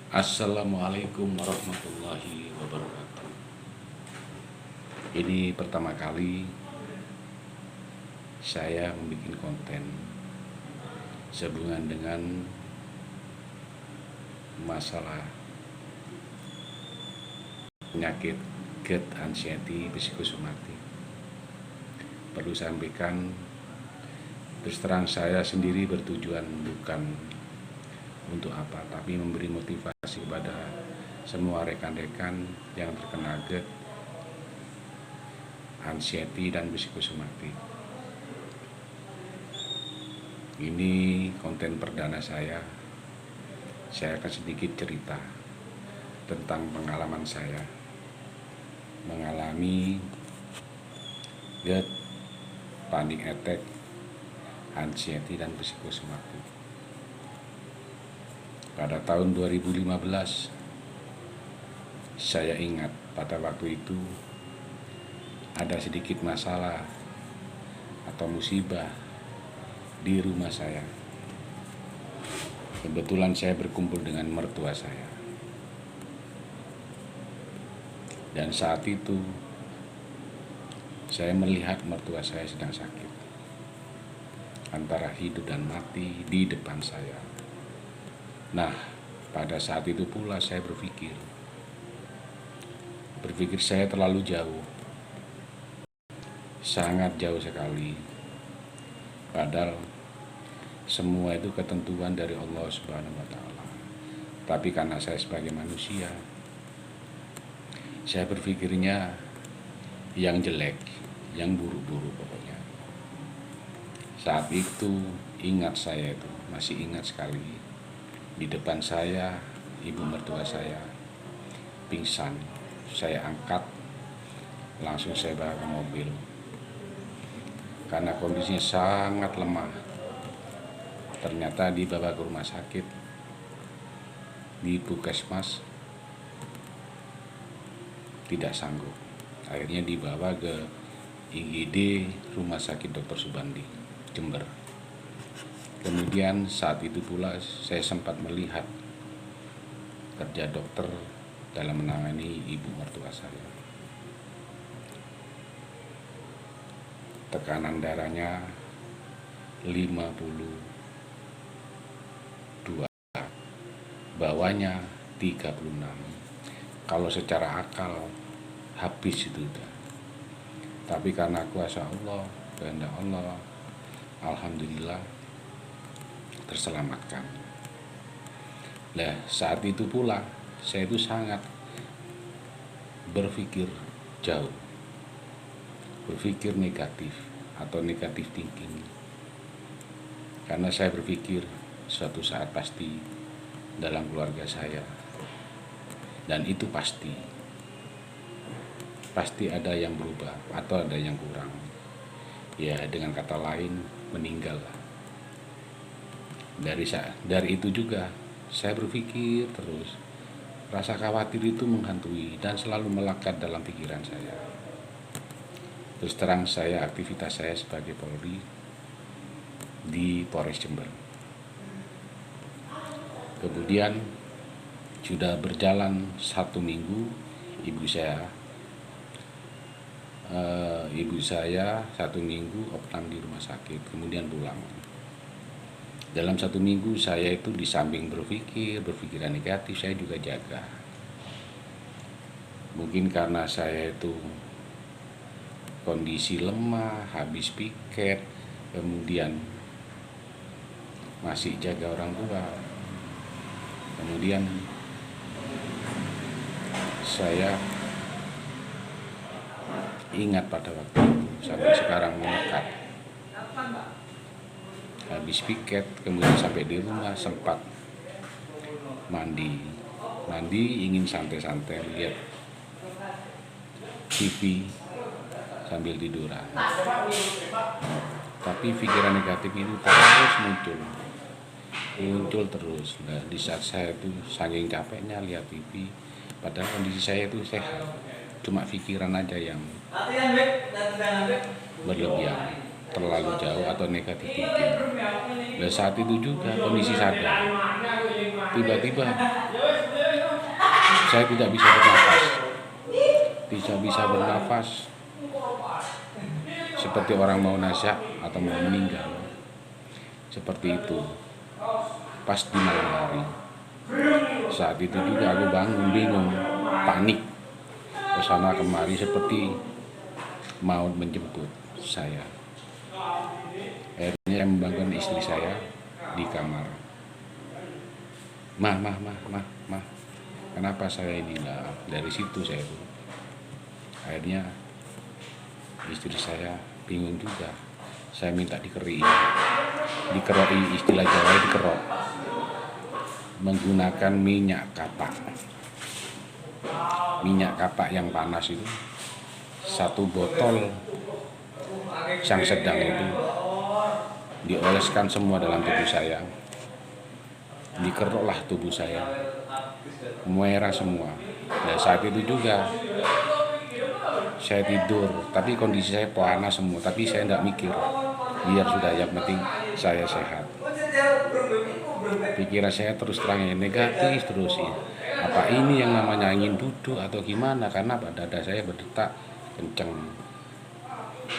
Assalamualaikum warahmatullahi wabarakatuh. Ini pertama kali saya membuat konten sehubungan dengan masalah penyakit GERD anxiety psikosomatik. Perlu saya sampaikan, terus terang saya sendiri bertujuan bukan untuk apa, tapi memberi motivasi kepada semua rekan-rekan yang terkena GERD, anxiety dan psikosomatik. Ini konten perdana saya. Saya akan sedikit cerita tentang pengalaman saya mengalami GERD, panic attack, anxiety dan psikosomatik. Pada tahun 2015, saya ingat pada waktu itu ada sedikit masalah atau musibah di rumah saya. Kebetulan saya berkumpul dengan mertua saya. Dan saat itu saya melihat mertua saya sedang sakit, antara hidup dan mati di depan saya. Nah, pada saat itu pula saya berpikir saya terlalu jauh, sangat jauh sekali. Padahal semua itu ketentuan dari Allah Subhanahu wa Ta'ala. Tapi karena saya sebagai manusia, saya berpikirnya yang jelek, yang buruk-buruk pokoknya. Saat itu saya masih ingat sekali. Di depan saya, ibu mertua saya pingsan. Saya angkat, langsung saya bawa ke mobil. Karena kondisinya sangat lemah. Ternyata dibawa ke rumah sakit, di Puskesmas, tidak sanggup. Akhirnya dibawa ke IGD Rumah Sakit Dr. Subandi, Jember. Kemudian saat itu pula saya sempat melihat kerja dokter dalam menangani ibu mertua saya. Tekanan darahnya 52, bawahnya 36. Kalau secara akal habis itu udah. Tapi karena kuasa Allah, kehendak Allah, alhamdulillah terselamatkan. Nah, saat itu pula saya itu sangat berpikir jauh, berpikir negatif atau negatif thinking. Karena saya berpikir suatu saat pasti dalam keluarga saya, dan itu pasti ada yang berubah atau ada yang kurang. Ya, dengan kata lain, meninggal. Dari itu juga saya berpikir terus, rasa khawatir itu menghantui dan selalu melekat dalam pikiran saya. Terus terang, saya aktivitas saya sebagai Polri di Polres Jember. Kemudian sudah berjalan 1 minggu, ibu saya 1 minggu opnam di rumah sakit, kemudian pulang. Dalam 1 minggu saya itu di samping berpikiran negatif, saya juga jaga. Mungkin karena saya itu kondisi lemah, habis piket, kemudian masih jaga orang tua. Kemudian saya ingat pada waktu itu, sampai sekarang melekat. Habis piket, kemudian sampai di rumah sempat mandi, ingin santai-santai lihat TV sambil tiduran. Tapi pikiran negatif itu terus muncul terus. Nah, di saat saya itu saking capeknya lihat TV, padahal kondisi saya itu sehat, cuma pikiran aja yang berlebihan, terlalu jauh atau negatif thinking. Dan saat itu juga kondisi sadar, tiba-tiba Saya tidak bisa bernafas, tidak bisa bernafas seperti orang mau nazak atau mau meninggal. Seperti itu pas di malam hari. Saat itu juga aku bangun bingung, panik, kesana kemari seperti mau menjemput saya. Akhirnya saya membangun istri saya di kamar. Mah, kenapa saya ini? Nah, dari situ saya tuh. Akhirnya istri saya bingung juga. Saya minta dikeroi, istilah Jawa dikerok, menggunakan minyak kapak yang panas itu, satu botol yang sedang itu dioleskan semua dalam tubuh saya, dikeroklah tubuh saya, merah semua. Dan saat itu juga saya tidur, tapi kondisi saya panas semua, tapi saya tidak mikir, biar sudah, yang penting saya sehat. Pikiran saya terus terang yang negatif terus ya. Apa ini yang namanya angin duduk atau gimana? Karena dada saya berdetak kenceng,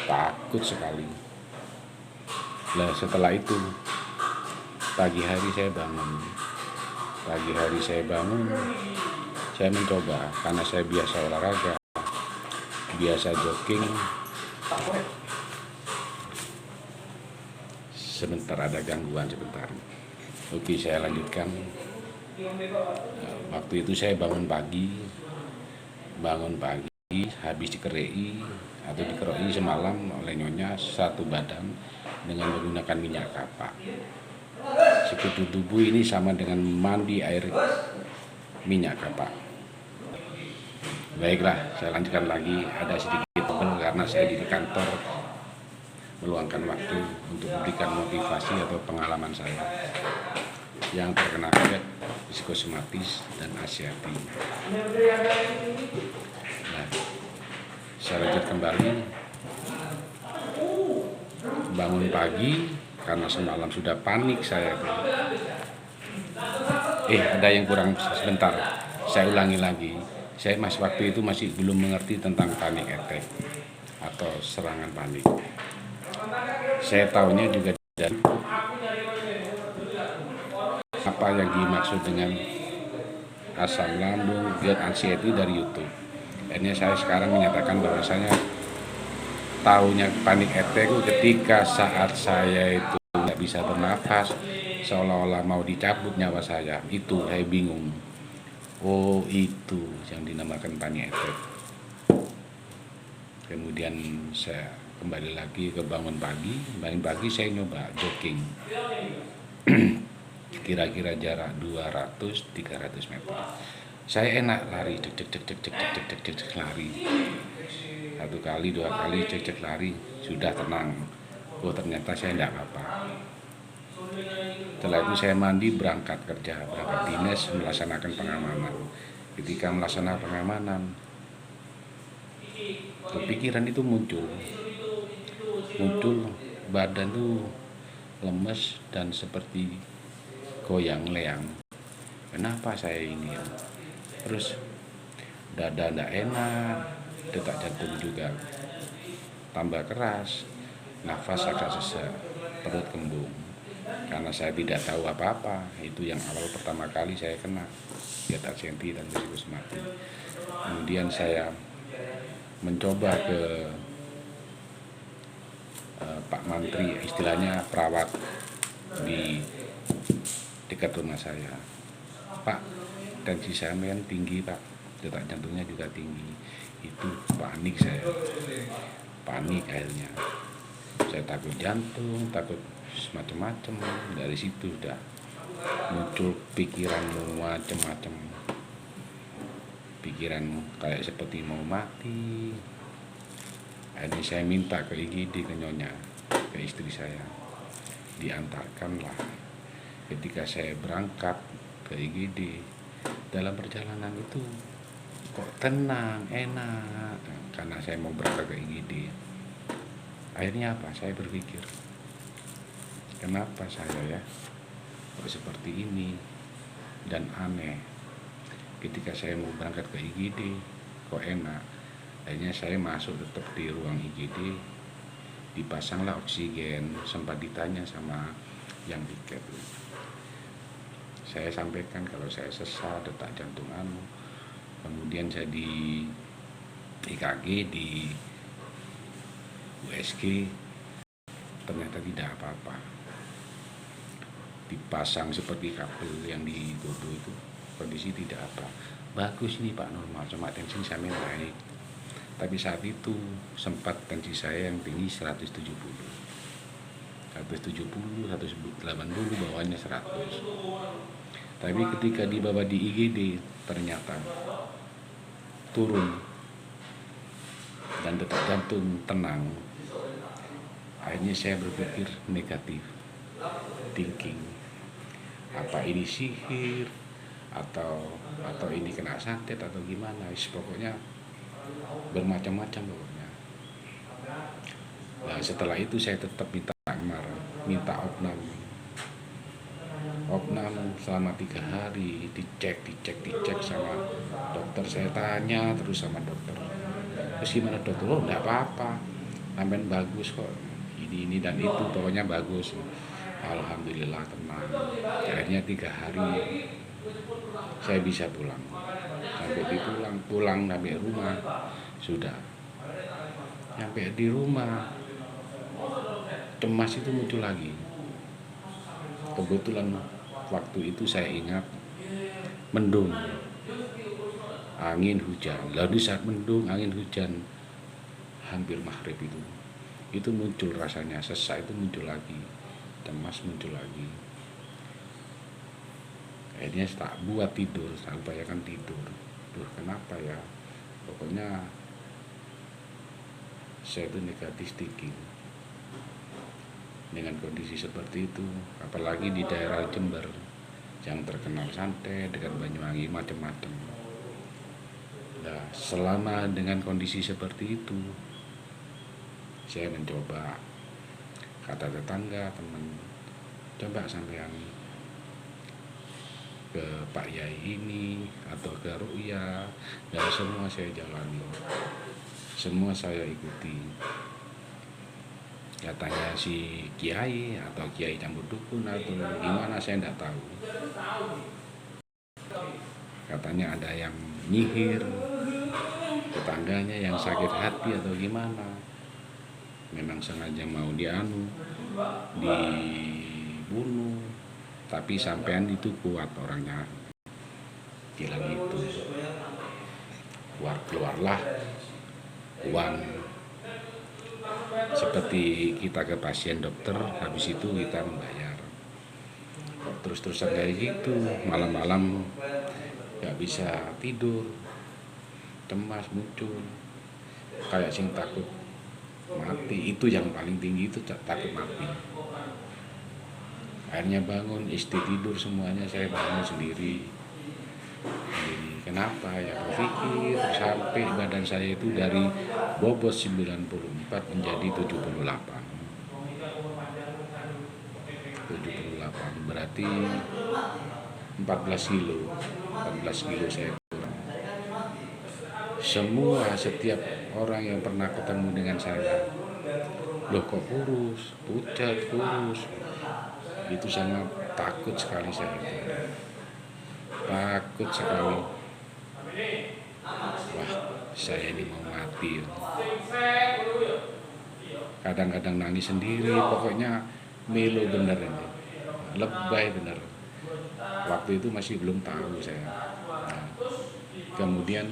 takut sekali. Nah setelah itu pagi hari saya bangun, saya mencoba, karena saya biasa olahraga, biasa jogging. Sebentar ada gangguan sebentar. Oke, saya lanjutkan. Waktu itu saya bangun pagi habis dikerei atau dikeroi semalam oleh nyonya satu badan dengan menggunakan minyak kapak. Sekutu tubuh ini sama dengan mandi air minyak kapak. Baiklah, saya lanjutkan lagi. Ada sedikit karena saya di kantor meluangkan waktu untuk memberikan motivasi atau pengalaman saya yang terkena COVID, psikosomatis, dan asiatik. Nah, saya lanjut kembali. Bangun pagi karena semalam sudah panik saya. Ada yang kurang sebentar. Saya ulangi lagi. Saya waktu itu masih belum mengerti tentang panic attack atau serangan panik. Saya tahunya juga dari apa yang dimaksud dengan asam lambung, GERD, anxiety dari YouTube. Akhirnya saya sekarang menyatakan bahwasanya tahunya panic attack itu ketika saat saya itu tidak bisa bernafas, seolah-olah mau dicabut nyawa saya. Itu saya bingung. Oh, itu yang dinamakan panic attack. Kemudian saya kembali lagi ke bangun pagi saya nyoba jogging. Kira-kira jarak 200-300 meter. Saya enak lari, cek lari. Satu kali, dua kali, cek lari, sudah tenang. Oh ternyata saya tidak apa-apa. Setelah itu saya mandi, berangkat dinas, melaksanakan pengamanan. Ketika melaksanakan pengamanan, kepikiran itu muncul, badan tuh lemes dan seperti goyang-leang. Kenapa saya ini ya? Terus dada tidak enak, detak jantung juga tambah keras, nafas agak sesak, perut kembung. Karena saya tidak tahu apa-apa, itu yang awal pertama kali saya kena GERD, anxiety, dan psikosomatis. Kemudian saya mencoba ke Pak Mantri, istilahnya perawat di dekat rumah saya. Pak, tensi saya tinggi Pak, detak jantungnya juga tinggi. Itu panik akhirnya. Saya takut jantung, takut macam-macam. Dari situ sudah muncul pikiran macam-macam. Pikiran kayak seperti mau mati. Akhirnya saya minta ke IGD, ke nyonya, ke istri saya. Diantarkanlah. Ketika saya berangkat ke IGD, dalam perjalanan itu kok tenang, enak, karena saya mau berangkat ke IGD. Akhirnya apa? Saya berpikir, kenapa saya ya kok seperti ini dan aneh. ketika saya mau berangkat ke IGD kok enak. Akhirnya saya masuk tetap di ruang IGD, dipasanglah oksigen. Sempat ditanya sama yang tiket, saya sampaikan kalau saya sesak, detak jantung kemudian saya di EKG, di USG, ternyata tidak apa-apa. Dipasang seperti kabel yang di dodo itu, kondisi tidak apa. Bagus ini Pak, normal, cuma tensi saya naik. Tapi saat itu sempat tensi saya yang tinggi 170, 180, bawahnya 100. Tapi ketika dibawa di IGD ternyata turun dan detak jantung tenang. Akhirnya saya berpikir negatif thinking, apa ini sihir atau ini kena santet atau gimana, pokoknya bermacam-macam pokoknya. Nah, setelah itu saya tetap minta opnam selama 3 hari, dicek sama dokter. Saya tanya terus sama dokter, terus gimana dokter? Oh enggak apa-apa, sampean bagus kok, ini dan itu, pokoknya bagus. Alhamdulillah tenang. Akhirnya 3 hari saya bisa pulang. Pulang sampai rumah, sudah sampai di rumah cemas itu muncul lagi. Kebetulan waktu itu saya ingat mendung, angin hujan. Lalu saat mendung, angin hujan, hampir maghrib itu muncul rasanya sesak, itu muncul lagi, cemas muncul lagi. Akhirnya tak buat tidur, saya upayakan tidur. Duh, kenapa ya? Pokoknya saya itu negatif thinking. Dengan kondisi seperti itu, apalagi di daerah Jember yang terkenal santet, dekat Banyuwangi, macam-macam. Nah, selama dengan kondisi seperti itu, saya mencoba, kata tetangga, teman, coba sampean ke Pak Yai ini atau ke Ru'ya. Dan semua saya jalani, semua saya ikuti. Katanya si kiai atau kiai campur dukun atau gimana, saya tidak tahu. Katanya ada yang nyihir tetangganya yang sakit hati atau gimana, memang sengaja mau dibunuh, tapi sampean itu kuat orangnya, bilang itu. Keluarlah uang seperti kita ke pasien dokter, habis itu kita membayar. Terus-terusan kayak gitu, malam-malam gak bisa tidur, cemas muncul, kayak sing takut mati. Itu yang paling tinggi, itu takut mati. Akhirnya bangun, istri tidur, semuanya saya bangun sendiri. Kenapa ya, berpikir sampai badan saya itu dari bobot 94 menjadi 78, berarti 14 kilo saya kurang. Setiap orang yang pernah ketemu dengan saya, loh kok kurus, pucat, kurus, itu sangat takut sekali saya itu. Takut sekali. Wah, saya ini mau mati. Kadang-kadang nangis sendiri, pokoknya melo bener ini, lebay bener. Waktu itu masih belum tahu saya. Nah, kemudian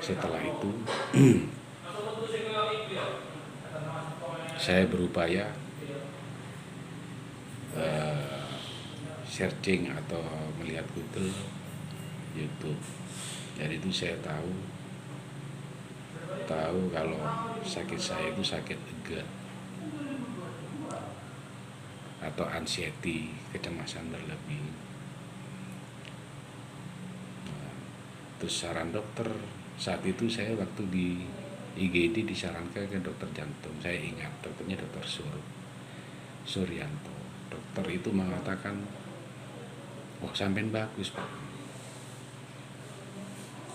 setelah itu saya berupaya searching atau melihat Google, YouTube. Dari itu saya tahu kalau sakit saya itu sakit GERD atau anxiety, kecemasan berlebih. Terus saran dokter, saat itu saya waktu di IGD disarankan ke dokter jantung. Saya ingat dokternya dokter Suryanto. Dokter itu mengatakan, oh sampean bagus Pak,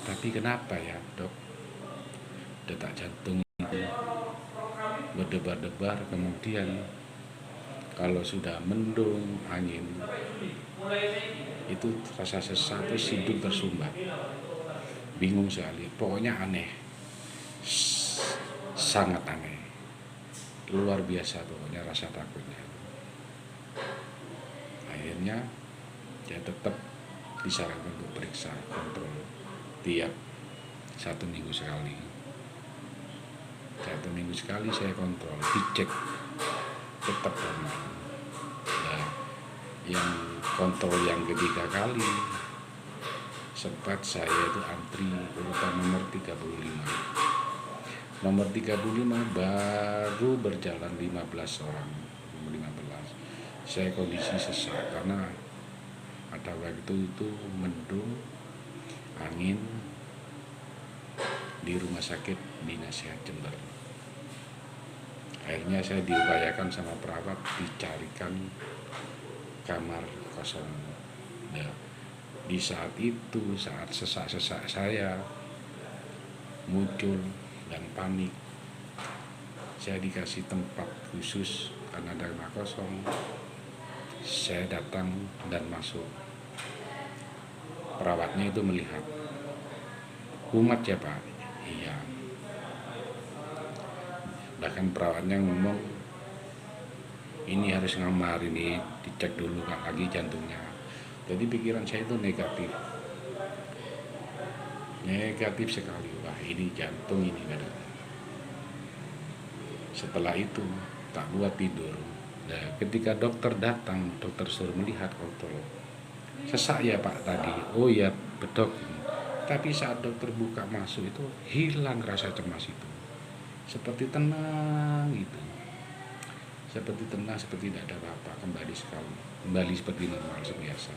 Tapi kenapa ya dok, detak jantung itu berdebar-debar, kemudian kalau sudah mendung angin itu rasa sesak, terus hidup tersumbat. Bingung sekali, pokoknya aneh, sangat aneh, luar biasa pokoknya rasa takutnya. Akhirnya saya tetap disarankan untuk periksa kontrol tiap 1 minggu sekali. 1 minggu sekali saya kontrol, dicek tetap normal. Nah, yang kontrol yang ketiga kali sempat saya itu antri urutan nomor 35. Nomor 35 baru berjalan 15 orang. Nomor 15. Saya kondisi sesak karena ada waktu itu mendung, angin di rumah sakit Bina Sehat Jember. Akhirnya saya diupayakan sama perawat dicarikan kamar kosong. Nah, di saat itu, saat sesak-sesak saya muncul dan panik, saya dikasih tempat khusus karena ada kamar kosong. Saya datang dan masuk. Perawatnya itu melihat, kumat ya Pak? Iya. Bahkan perawatnya ngomong, ini harus ngamar, ini dicek dulu Kak lagi jantungnya. Jadi pikiran saya itu negatif sekali. Wah, ini jantung ini kan. Setelah itu tak buat tidur. Nah, ketika dokter datang, dokter suruh melihat kontrol. Sesak ya Pak tadi? Oh ya bedok. Tapi saat dokter buka masuk itu hilang rasa cemas itu. Seperti tenang gitu. Seperti tenang, seperti tidak ada apa-apa, kembali seperti normal sebiasa.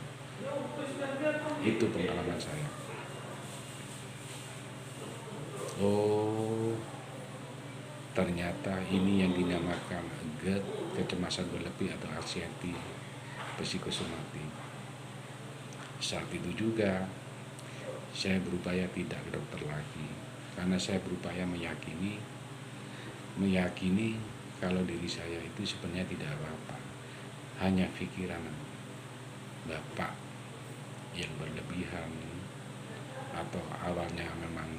Itu pengalaman saya. Oh, ternyata ini yang dinamakan GERD, kecemasan berlebih atau anxiety psikosomatik. Saat itu juga saya berupaya tidak ke dokter lagi, karena saya berupaya meyakini kalau diri saya itu sebenarnya tidak apa-apa, hanya pikiran Bapak yang berlebihan, atau awalnya memang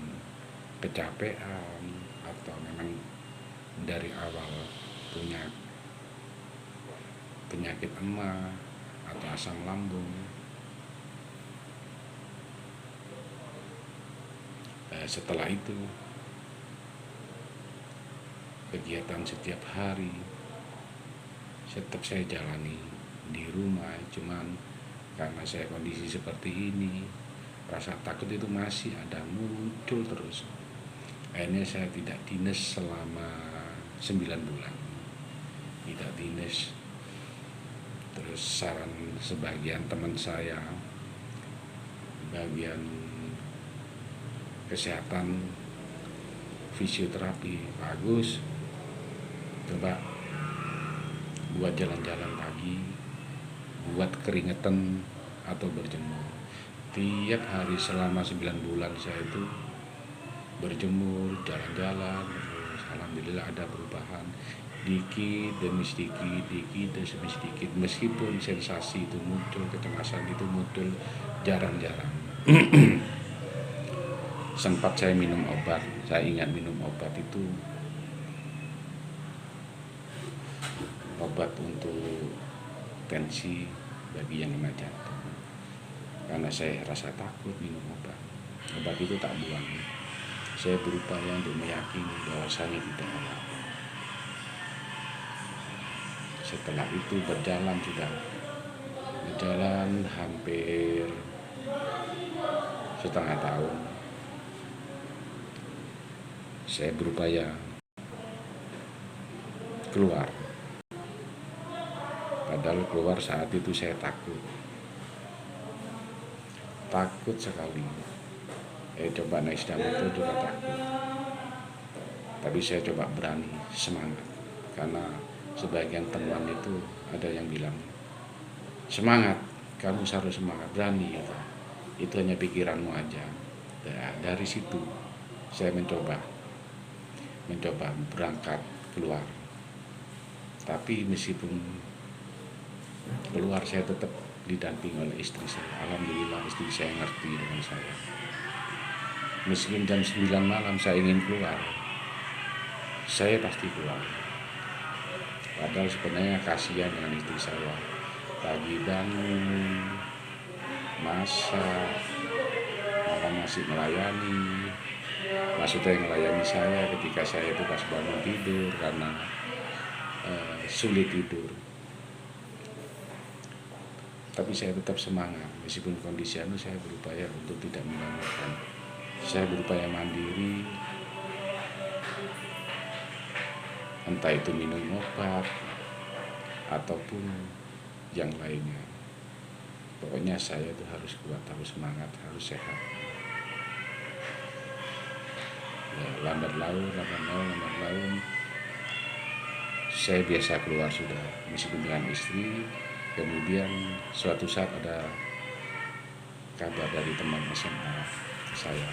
kecapean, atau memang dari awal punya penyakit emah atau asam lambung. Setelah itu kegiatan setiap hari tetap saya jalani di rumah, cuman karena saya kondisi seperti ini, rasa takut itu masih ada, muncul terus. Akhirnya saya tidak dinas selama 9 bulan, tidak dinas. Terus saran sebagian teman saya, bagian kesehatan fisioterapi, bagus, coba buat jalan-jalan pagi, buat keringetan atau berjemur. Tiap hari selama 9 bulan saya itu berjemur, jalan-jalan, terus alhamdulillah ada perubahan, dikit demi sedikit, meskipun sensasi itu muncul, kecemasan itu muncul jarang-jarang. Sempat saya minum obat, saya ingat minum obat itu obat untuk tensi bagi yang kena jantung. Karena saya rasa takut minum obat itu tak buang. Saya berupaya untuk meyakini bahwasanya tidak apa-apa. Setelah itu berjalan hampir setengah tahun. Saya berupaya keluar. Padahal keluar saat itu saya takut sekali. Coba naik sepeda motor juga takut. Tapi saya coba berani, semangat. Karena sebagian teman itu ada yang bilang, semangat, kamu harus semangat, berani gitu. Itu hanya pikiranmu aja. Nah, dari situ saya mencoba berangkat keluar. Tapi meskipun keluar, saya tetap didampingi oleh istri saya. Alhamdulillah istri saya ngerti dengan saya. Meskipun jam 9 malam saya ingin keluar, saya pasti keluar. Padahal sebenarnya kasihan dengan istri saya. Pagi bangun, masak, malam masih melayani. Maksudnya melayani saya ketika saya itu pas bangun tidur karena sulit tidur. Tapi saya tetap semangat, meskipun kondisi saya berupaya untuk tidak mengganggukan. Saya berupaya mandiri, entah itu minum obat ataupun yang lainnya. Pokoknya saya itu harus kuat, harus semangat, harus sehat. Ya, lambat laun, saya biasa keluar sudah, meskipun dengan istri. Kemudian suatu saat ada kabar dari teman SMA saya,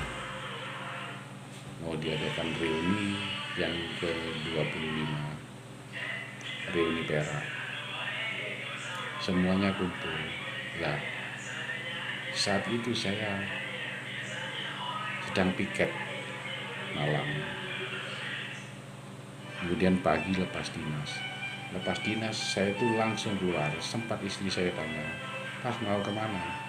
mau diadakan reuni yang ke-25, reuni Perak. Semuanya kumpul. Nah, saat itu saya sedang piket malam. Kemudian pagi lepas dinas saya itu langsung keluar. Sempat istri saya tanya, "Ah, mau kemana?"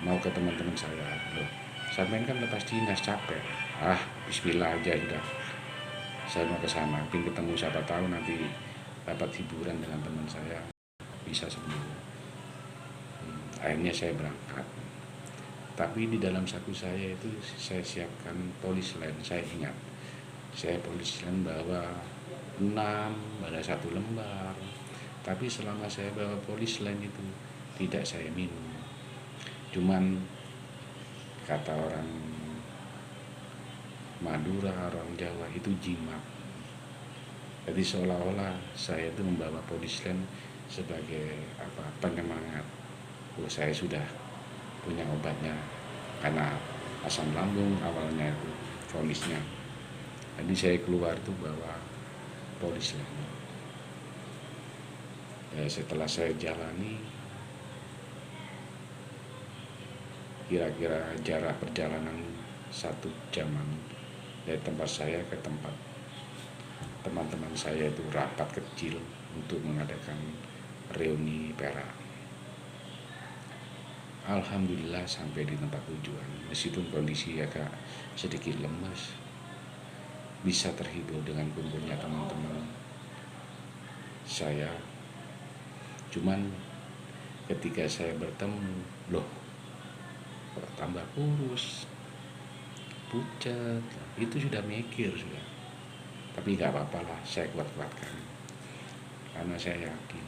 Mau ke teman-teman saya. Loh, sampean kan lepas dinas capek. Ah, bismillah aja sudah. Saya mau ke sana, ingin ketemu, siapa tahu nanti dapat hiburan dengan teman saya, bisa sembuh. Akhirnya saya berangkat. Tapi di dalam saku saya itu saya siapkan polis lain. Saya ingat, saya polis lain bawa 6, ada 1 lembar. Tapi selama saya bawa polis lain itu tidak saya minum. Cuman kata orang Madura, orang Jawa itu jimat. Jadi seolah-olah saya itu membawa polis lain sebagai penyemangat. Saya sudah punya obatnya, karena asam lambung awalnya itu kronisnya. Jadi saya keluar tuh bawa polis lain. Setelah saya jalani, kira-kira jarak perjalanan 1 jaman dari tempat saya ke tempat teman-teman saya itu rapat kecil untuk mengadakan reuni Perak. Alhamdulillah sampai di tempat tujuan, meskipun kondisi agak sedikit lemas, bisa terhibur dengan kumpulnya teman-teman saya. Cuman ketika saya bertemu, loh kok tambah kurus, pucat, itu sudah mikir sudah. Tapi gak apa-apa lah, saya kuat-kuatkan, karena saya yakin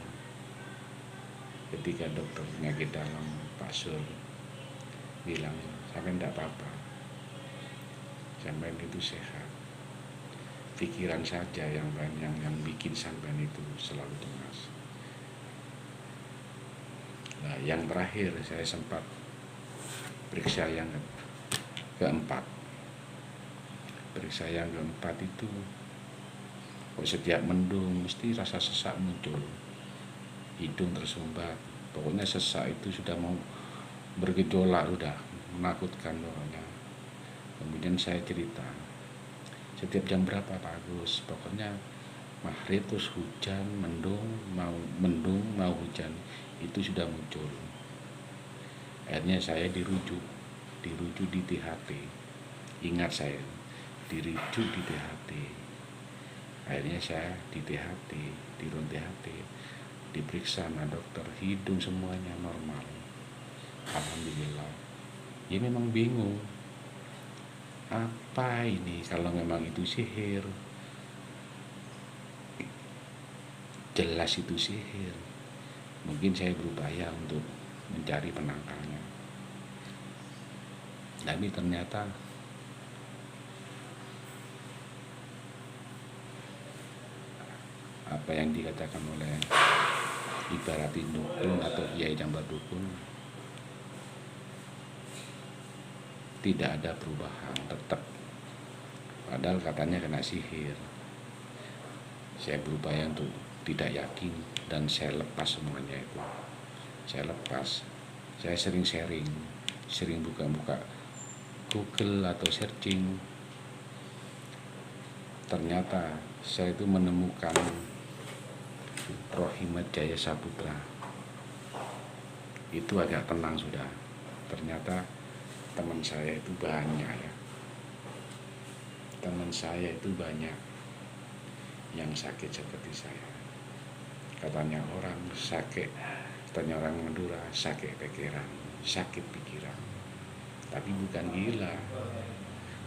ketika dokter penyakit dalam Pak Sur bilang, sampean tidak apa-apa, sampean itu sehat, pikiran saja yang bikin sampean itu selalu cemas. Nah, yang terakhir saya sempat periksa yang keempat. Periksa yang keempat itu setiap mendung mesti rasa sesak muncul, hidung tersumbat, pokoknya sesak itu sudah mau bergejolak, sudah menakutkan pokoknya. Kemudian saya cerita, setiap jam berapa Pak Agus, pokoknya maghrib terus hujan, mendung mau hujan, itu sudah muncul. Akhirnya saya dirujuk di THT. Ingat saya dirujuk di THT. Akhirnya saya di THT, di ruang THT, diperiksa sama dokter, hidung semuanya normal. Alhamdulillah. Ya memang bingung, apa ini, kalau memang itu sihir, jelas itu sihir. Mungkin saya berupaya untuk mencari penangkalnya, tapi ternyata apa yang dikatakan oleh ibaratin dukun atau kiai jambar dukun tidak ada perubahan, tetap. Padahal katanya kena sihir. Saya berupaya untuk tidak yakin dan saya lepas semuanya itu. Saya lepas. Saya sering sharing, sering buka-buka Google atau searching. Ternyata saya itu menemukan Rohimat Jaya Saputra. Itu agak tenang sudah. Ternyata teman saya itu banyak ya. Teman saya itu banyak yang sakit seperti saya. Katanya orang sakit, katanya orang Madura sakit pikiran, sakit pikiran. Tapi bukan gila,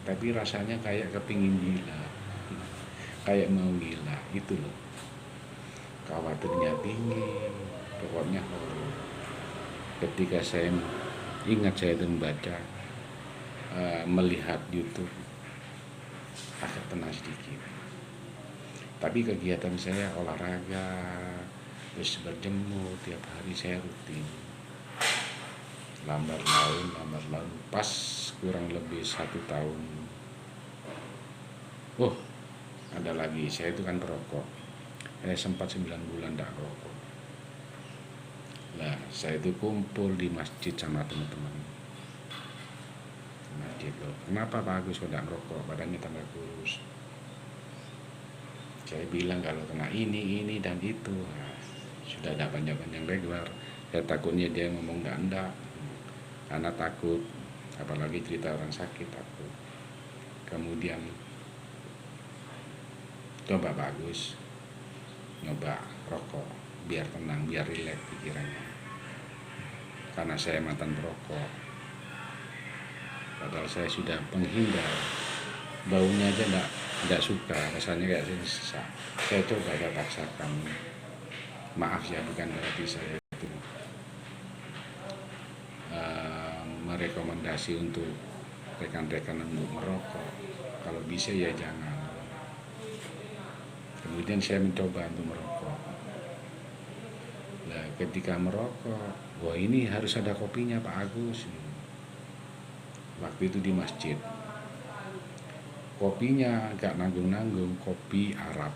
tapi rasanya kayak kepingin gila, kayak mau gila, itu loh. Khawatirnya tinggi, pokoknya horor. Ketika saya ingat saya itu membaca, melihat YouTube, agak tenang sedikit. Tapi kegiatan saya olahraga, terus berjemur tiap hari saya rutin. Lambat laun, pas kurang lebih 1 tahun. Oh, ada lagi, saya itu kan perokok. Saya sempat 9 bulan tidak merokok. Nah, saya itu kumpul di masjid sama teman-teman. Masjid loh, kenapa Pak Agus tidak merokok? Badannya tambah kurus. Saya bilang kalau kena ini dan itu, nah, sudah ada panjang-panjang lebar. Saya takutnya dia ngomong enggak, karena takut, apalagi cerita orang sakit takut. Kemudian coba bagus, nyoba rokok, biar tenang, biar rileks pikirannya. Karena saya mantan perokok, padahal saya sudah penghindar, baunya aja enggak suka, rasanya kayak sesak. Saya coba, saya paksakan. Maaf ya, bukan berarti saya itu merekomendasi untuk rekan-rekan untuk merokok. Kalau bisa ya jangan. Kemudian saya mencoba untuk merokok. Nah, ketika merokok, wah ini harus ada kopinya Pak Agus. Waktu itu di masjid. Kopinya gak nanggung-nanggung, kopi Arab.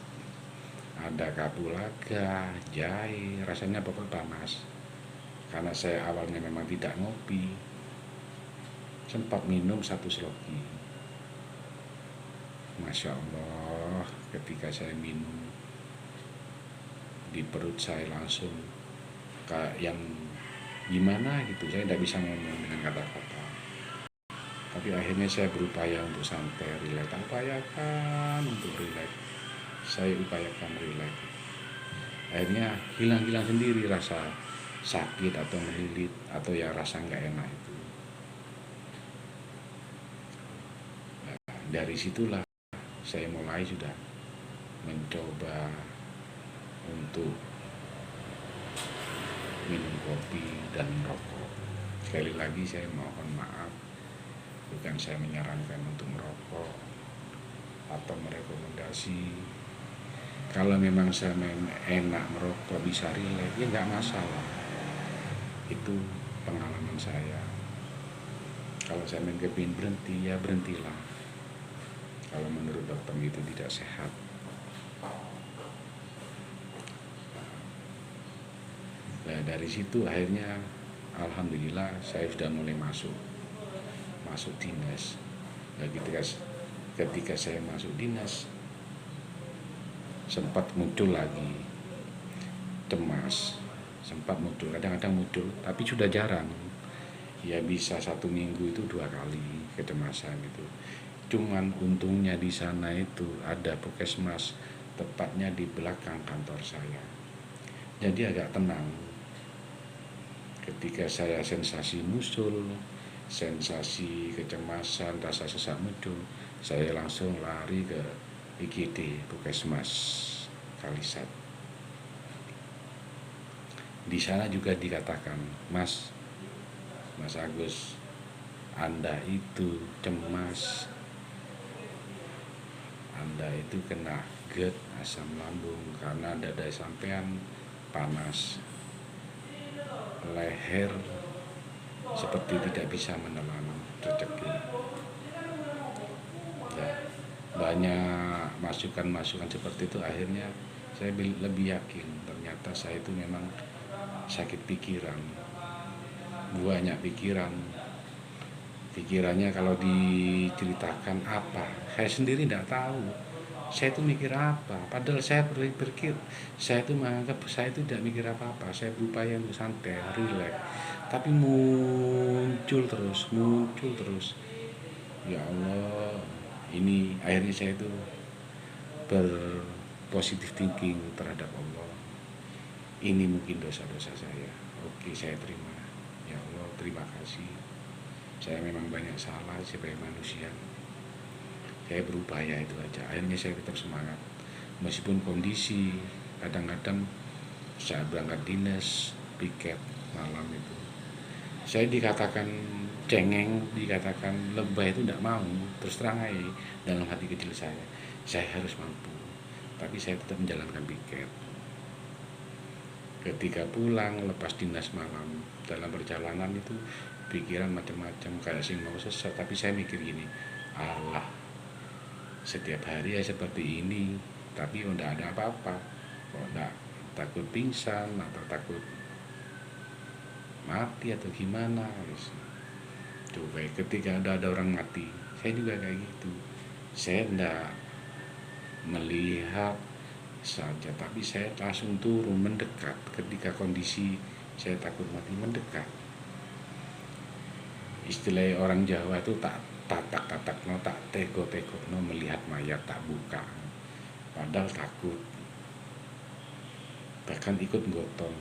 Ada kapulaga, jahe, rasanya pokok panas. Karena saya awalnya memang tidak ngopi, sempat minum 1 sloki. Masya Allah, ketika saya minum, di perut saya langsung kayak yang gimana gitu, saya tidak bisa ngomong dengan kata-kata. Tapi akhirnya saya berupaya untuk santai, rileks. Upayakan untuk rileks. Saya upayakan rileks. Akhirnya hilang sendiri rasa sakit atau melilit atau ya rasa nggak enak itu. Nah, dari situlah saya mulai sudah mencoba untuk minum kopi dan merokok. Sekali lagi saya mohon maaf, bukan saya menyarankan untuk merokok atau merekomendasi. Kalau memang saya enak merokok, bisa rileks, ya nggak masalah. Itu pengalaman saya. Kalau saya kepingin berhenti, ya berhentilah. Kalau menurut dokter itu tidak sehat. Nah, dari situ akhirnya alhamdulillah saya sudah mulai masuk dinas. Nah, ketika saya masuk dinas, sempat muncul lagi cemas, sempat muncul, kadang-kadang muncul, tapi sudah jarang. Ya bisa 1 minggu itu 2 kali kecemasan itu. Cuman untungnya di sana itu ada puskesmas, tepatnya di belakang kantor saya. Jadi agak tenang. Ketika saya sensasi muncul, sensasi kecemasan, rasa sesak muncul, saya langsung lari ke IGD Puskesmas Kalisat. Di sana juga dikatakan, Mas Agus, Anda itu cemas, Anda itu kena GERD, asam lambung, karena dada sampean panas, leher seperti tidak bisa menelan rezeki. Ya, banyak masukan-masukan seperti itu, akhirnya saya lebih yakin ternyata saya itu memang sakit pikiran, banyak pikirannya kalau diceritakan apa, saya sendiri tidak tahu saya itu mikir apa, padahal saya berpikir, saya itu menganggap saya itu tidak mikir apa-apa, saya berupaya untuk santai, rileks, tapi muncul terus, ya Allah. Ini akhirnya saya itu berpositif thinking terhadap Allah. Ini mungkin dosa-dosa saya, oke saya terima, ya Allah terima kasih, saya memang banyak salah sebagai manusia, saya berupaya, itu aja. Akhirnya saya tetap semangat meskipun kondisi kadang-kadang saat berangkat dinas piket malam itu saya dikatakan cengeng, dikatakan lebay, itu tidak mau, terus terang aja dalam hati kecil saya harus mampu, tapi saya tetap menjalankan piket. Ketika pulang lepas dinas malam, dalam perjalanan itu pikiran macam-macam kayak sing mau sesat, tapi saya mikir gini, Allah, setiap hari ya seperti ini, tapi udah ada apa-apa, kok enggak takut pingsan atau takut mati atau gimana. Coba ketika ada orang mati, saya juga kayak gitu, saya enggak melihat saja, tapi saya langsung turun mendekat ketika kondisi saya takut mati, mendekat. Istilah orang Jawa itu tak tatak no, tak teko no, melihat mayat tak buka, padahal takut, bahkan ikut gotong,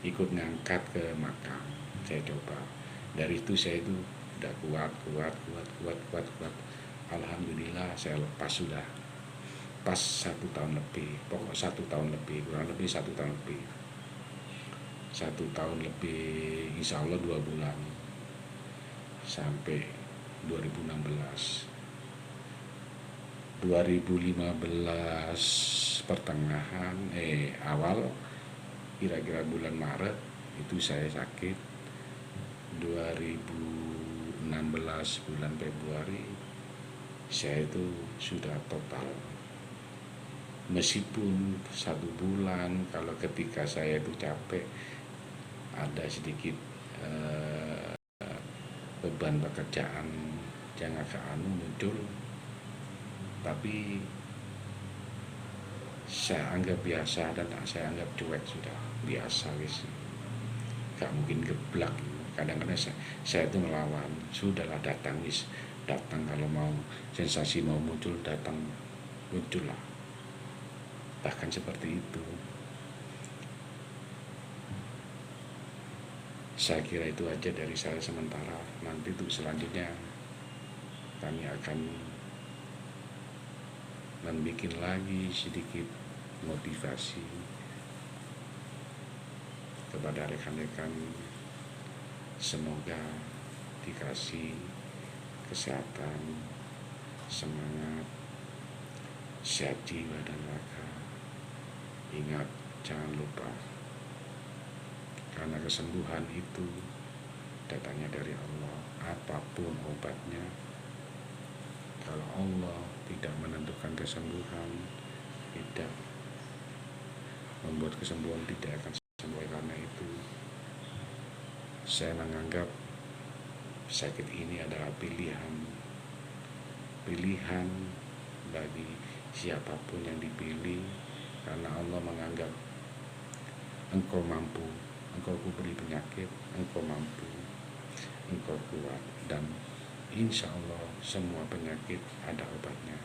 ikut ngangkat ke makam. Saya coba, dari itu saya itu udah kuat. Alhamdulillah saya lepas sudah pas 1 tahun lebih, pokok 1 tahun lebih, kurang lebih 1 tahun lebih, 1 tahun lebih, insya Allah 2 bulan sampai 2016 pertengahan awal, kira-kira bulan Maret itu saya sakit. 2016 bulan Februari saya itu sudah total, meskipun 1 bulan kalau ketika saya itu capek, ada sedikit beban pekerjaan jangan muncul, tapi saya anggap biasa dan saya anggap cuek, sudah biasa guys, gak mungkin geblak. Kadang-kadang saya itu melawan, sudahlah datang kalau mau sensasi mau muncul, datang muncullah, bahkan seperti itu. Saya kira itu aja dari saya sementara, nanti untuk selanjutnya kami akan membuat lagi sedikit motivasi kepada rekan-rekan, semoga dikasih kesehatan, semangat, sehat jiwa dan raga. Ingat, jangan lupa, karena kesembuhan itu datangnya dari Allah. Apapun obatnya, kalau Allah tidak menentukan kesembuhan, tidak membuat kesembuhan, tidak akan sembuh. Karena itu saya menganggap sakit ini adalah pilihan bagi siapapun yang dipilih, karena Allah menganggap engkau mampu, engkau kuberi penyakit, engkau mampu, engkau kuat, dan insya Allah semua penyakit ada obatnya.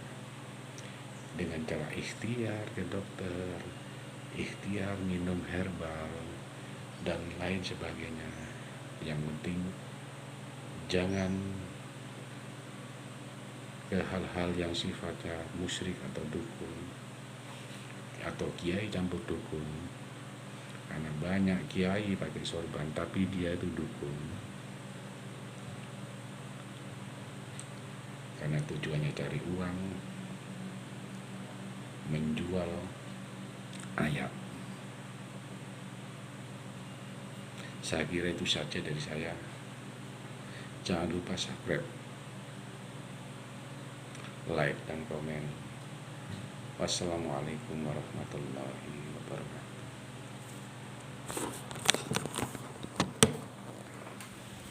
Dengan cara ikhtiar ke dokter, ikhtiar minum herbal, dan lain sebagainya. Yang penting jangan ke hal-hal yang sifatnya musyrik atau dukun, atau kiai campur dukun. Karena banyak kiai pakai sorban tapi dia itu dukun, karena tujuannya cari uang, menjual ayat. Saya kira itu saja dari saya. Jangan lupa subscribe, like, dan komen. Wassalamualaikum warahmatullahi wabarakatuh.